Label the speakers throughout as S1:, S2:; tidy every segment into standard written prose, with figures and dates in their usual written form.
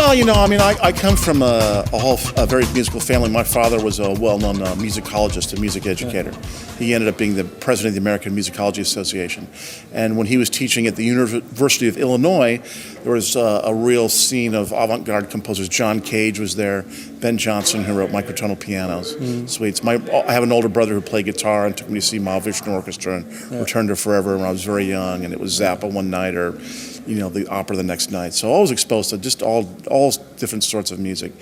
S1: Well, you know, I mean, I come from a very musical family. My father was a well-known musicologist and music educator. He ended up being the president of the American Musicology Association. And when he was teaching at the University of Illinois, there was a real scene of avant-garde composers. John Cage was there, Ben Jonson, who wrote microtonal pianos, suites. I have an older brother who played guitar and took me to see Mahavishnu Orchestra and Return to Forever when I was very young, and it was Zappa one night or, you know, the opera the next night. So I was exposed to just all different sorts of music,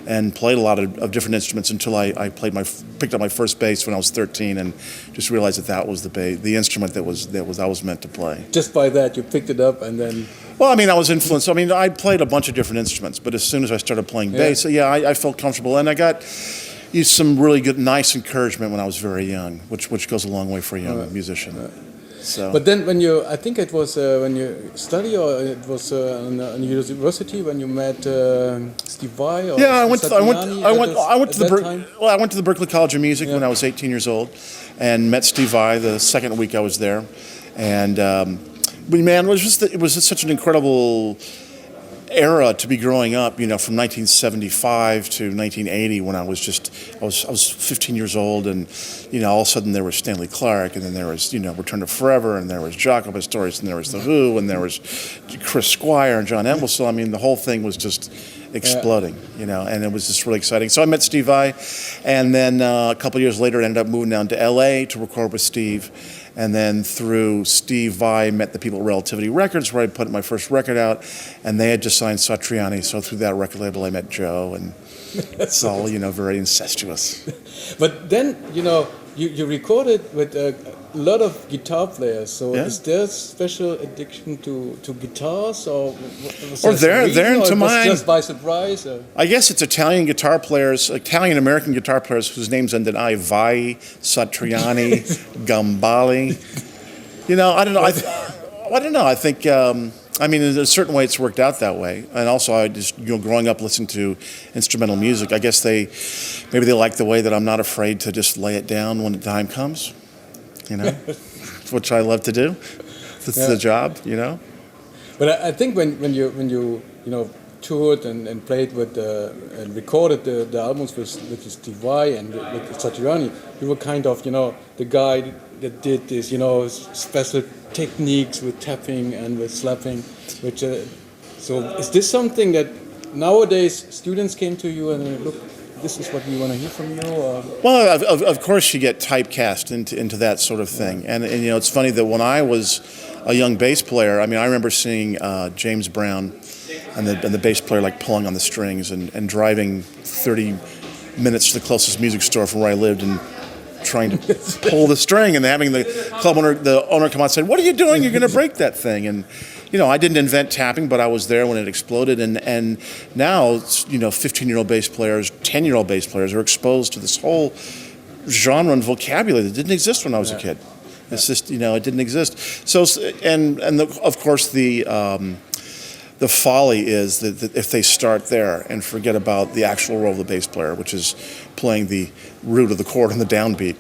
S1: and played a lot of different instruments until I picked up my first bass when I was 13, and just realized that was the instrument that I was meant to play.
S2: Just by that, you picked it up, and then.
S1: Well, I mean, I was influenced. I mean, I played a bunch of different instruments, but as soon as I started playing bass, I felt comfortable, and I got some really good, nice encouragement when I was very young, which goes a long way for a young musician. So.
S2: But then, I think it was when you study, or it was in university when you met Steve Vai. Or
S1: I went to the Berklee College of Music when I was 18 years old, and met Steve Vai the second week I was there, and man, it was just such an incredible era to be growing up, you know, from 1975 to 1980, when I was 15 years old, and, you know, all of a sudden there was Stanley Clarke, and then there was, you know, Return to Forever, and there was Jaco Pastorius, and there was The Who, and there was Chris Squire and John Entwistle. I mean, the whole thing was just exploding, you know, and it was just really exciting. So I met Steve Vai, and then a couple of years later I ended up moving down to LA to record with Steve. And then through Steve Vai, met the people at Relativity Records, where I put my first record out, and they had just signed Satriani. So through that record label, I met Joe, and it's all, you know, very incestuous.
S2: But then, you know, you recorded with a lot of guitar players. So is there a special addiction to guitars, or
S1: they're into mine?
S2: Just by surprise? Or?
S1: I guess it's Italian American guitar players whose names end in I: Vai, Satriani, Gambale. You know, I don't know. I don't know. I think. I mean, in a certain way, it's worked out that way. And also, I just, you know, growing up listening to instrumental music, I guess maybe they like the way that I'm not afraid to just lay it down when the time comes, you know, which I love to do. It's the job, you know.
S2: But I think when you toured and played with and recorded the albums with Steve Vai and with Satriani, you were kind of, you know, the guy that did this, you know, special techniques with tapping and with slapping, which so is this something that nowadays students came to you and look, this is what we want to hear from you? Or?
S1: Well, of course you get typecast into that sort of thing, and you know, it's funny that when I was a young bass player, I mean, I remember seeing James Brown and the bass player like pulling on the strings and driving 30 minutes to the closest music store from where I lived and trying to pull the string, and having the owner come out and say, "What are you doing? You're going to break that thing." And you know, I didn't invent tapping, but I was there when it exploded. And now, you know, 15-year-old bass players, 10-year-old bass players are exposed to this whole genre and vocabulary that didn't exist when I was a kid. It's just, you know, it didn't exist. So, of course the folly is that if they start there and forget about the actual role of the bass player, which is playing the root of the chord and the downbeat,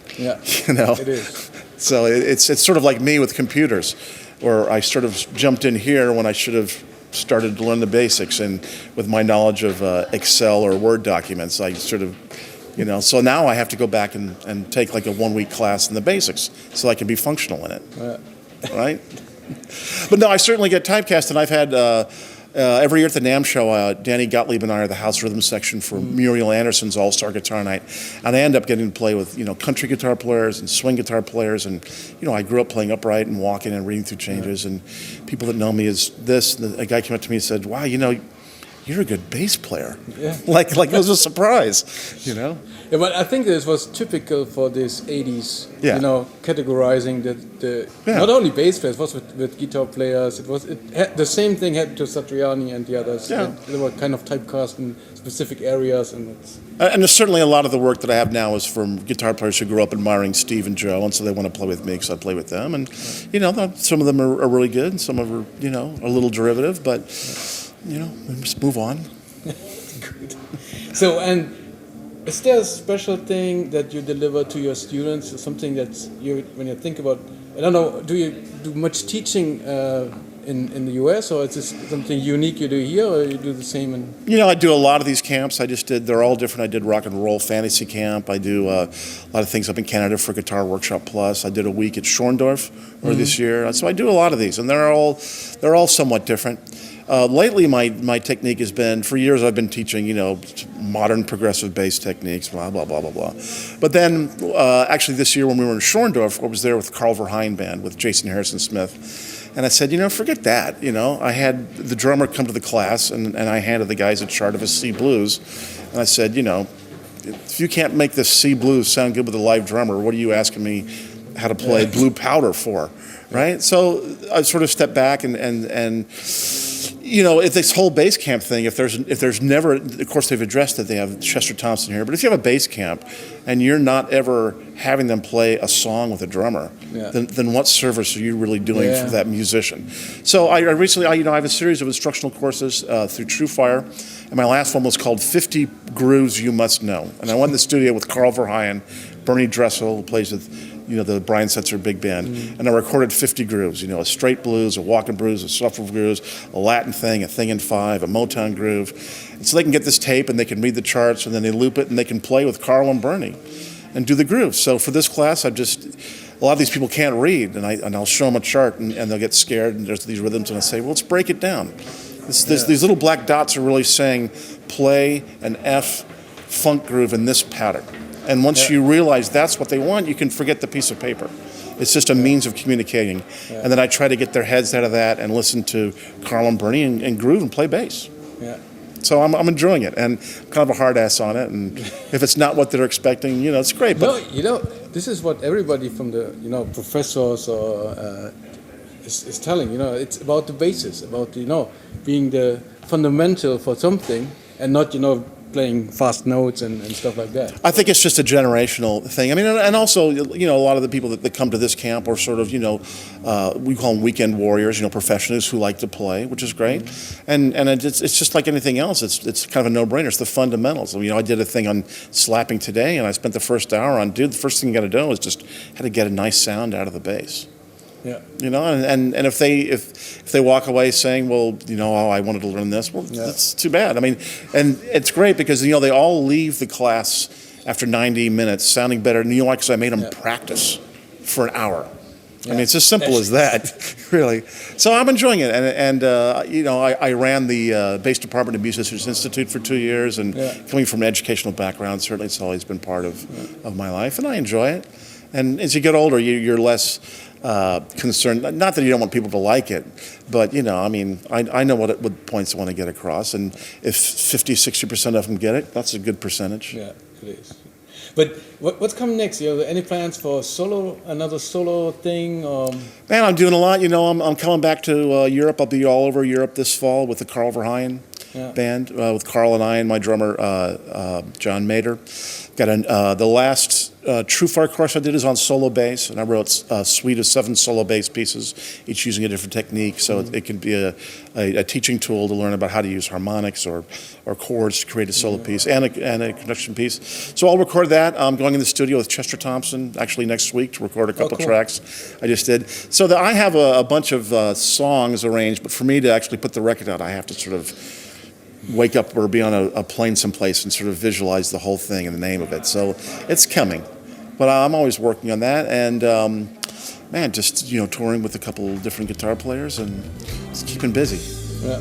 S1: you know.
S2: It is.
S1: So it's sort of like me with computers, where I sort of jumped in here when I should have started to learn the basics, and with my knowledge of Excel or Word documents, I sort of, you know, so now I have to go back and take like a 1-week class in the basics so I can be functional in it, right? But no, I certainly get typecast, and I've had every year at the NAMM show, Danny Gottlieb and I are the house rhythm section for Muriel Anderson's All-Star Guitar Night, and I end up getting to play with, you know, country guitar players and swing guitar players, and you know, I grew up playing upright and walking and reading through changes, and people that know me as this. A guy came up to me and said, "Wow, you know, you're a good bass player." Like it was a surprise, you know.
S2: Yeah, but I think this was typical for this 80s, you know, categorizing the not only bass players, it was with guitar players. The same thing happened to Satriani and the others.
S1: Yeah.
S2: They were kind of typecast in specific areas, and
S1: there's certainly a lot of the work that I have now is from guitar players who grew up admiring Steve and Joe, and so they want to play with me because I play with them. And you know, some of them are really good, and some of them are, you know, a little derivative, but you know, we just move on.
S2: Good. So, and is there a special thing that you deliver to your students, or something that when you think about, I don't know, do you do much teaching in the US, or is this something unique you do here, or you do the same in?
S1: You know, I do a lot of these camps. They're all different. I did Rock and Roll Fantasy Camp. I do a lot of things up in Canada for Guitar Workshop Plus. I did a week at Schorndorf this year. So I do a lot of these, and they're all somewhat different. Lately, my technique has been, for years I've been teaching, you know, modern progressive bass techniques, blah, blah, blah, blah, blah. But then, actually this year when we were in Schorndorf, I was there with Carl Verheyen Band, with Jason Harrison Smith. And I said, you know, forget that, you know. I had the drummer come to the class, and I handed the guys a chart of his C blues. And I said, you know, if you can't make this C blues sound good with a live drummer, what are you asking me how to play Blue Powder for, right? So I sort of stepped back and you know, if this whole bass camp thing, if there's never, of course they've addressed that they have Chester Thompson here, but if you have a bass camp and you're not ever having them play a song with a drummer, then what service are you really doing for that musician? So I recently, you know, I have a series of instructional courses through TrueFire, and my last one was called 50 Grooves You Must Know. And I went in the studio with Carl Verheyen, Bernie Dressel, who plays with, you know, the Brian Setzer big band, and I recorded 50 grooves, you know, a straight blues, a walking blues, a shuffle grooves, a Latin thing, a thing in five, a Motown groove. And so they can get this tape and they can read the charts and then they loop it and they can play with Carl and Bernie and do the grooves. So for this class, a lot of these people can't read, and I'll show them a chart and they'll get scared and there's these rhythms and I say, well, let's break it down. These little black dots are really saying play an F funk groove in this pattern. And once you realize that's what they want, you can forget the piece of paper. It's just a means of communicating. And then I try to get their heads out of that and listen to Carl and Bernie and groove and play bass. So I'm enjoying it, and I'm kind of a hard ass on it. And if it's not what they're expecting, you know, it's great. But
S2: no, you know, this is what everybody from the, you know, professors or is telling. You know, it's about the basis, about, you know, being the fundamental for something, and not, you know, playing fast notes and stuff like that.
S1: I think it's just a generational thing. I mean, and also, you know, a lot of the people that come to this camp are sort of, you know, we call them weekend warriors, you know, professionals who like to play, which is great. And it's just like anything else. It's kind of a no-brainer. It's the fundamentals. You know, I did a thing on slapping today, and I spent the first hour on, dude, the first thing you got to do is just how to get a nice sound out of the bass. You know, and if they walk away saying, well, you know, oh, I wanted to learn this, well, that's too bad. I mean, and it's great because, you know, they all leave the class after 90 minutes sounding better. And you know why? Because I made them practice for an hour. I mean, it's as simple as that, really. So I'm enjoying it, and you know, I ran the bass department at Musicians Institute for 2 years, and coming from an educational background, certainly it's always been part of my life, and I enjoy it. And as you get older, you're less concerned. Not that you don't want people to like it, but, you know, I mean, I know what points I want to get across, and if 50, 60% of them get it, that's a good percentage.
S2: Yeah, it is. But what's coming next? You have any plans for another solo thing?
S1: Man, I'm doing a lot. You know, I'm coming back to Europe. I'll be all over Europe this fall with the Carl Verheyen band, with Carl and I and my drummer, John Mader. Got the last TrueFire course I did is on solo bass, and I wrote a suite of 7 solo bass pieces, each using a different technique. So it can be a teaching tool to learn about how to use harmonics or chords to create a solo piece and a conduction piece. So I'll record that. I'm going in the studio with Chester Thompson actually next week to record a couple tracks I just did. So that I have a bunch of songs arranged, but for me to actually put the record out, I have to sort of wake up or be on a plane someplace and sort of visualize the whole thing and the name of it. So it's coming. But I'm always working on that, and man, just, you know, touring with a couple different guitar players and just keeping busy.
S2: Yeah.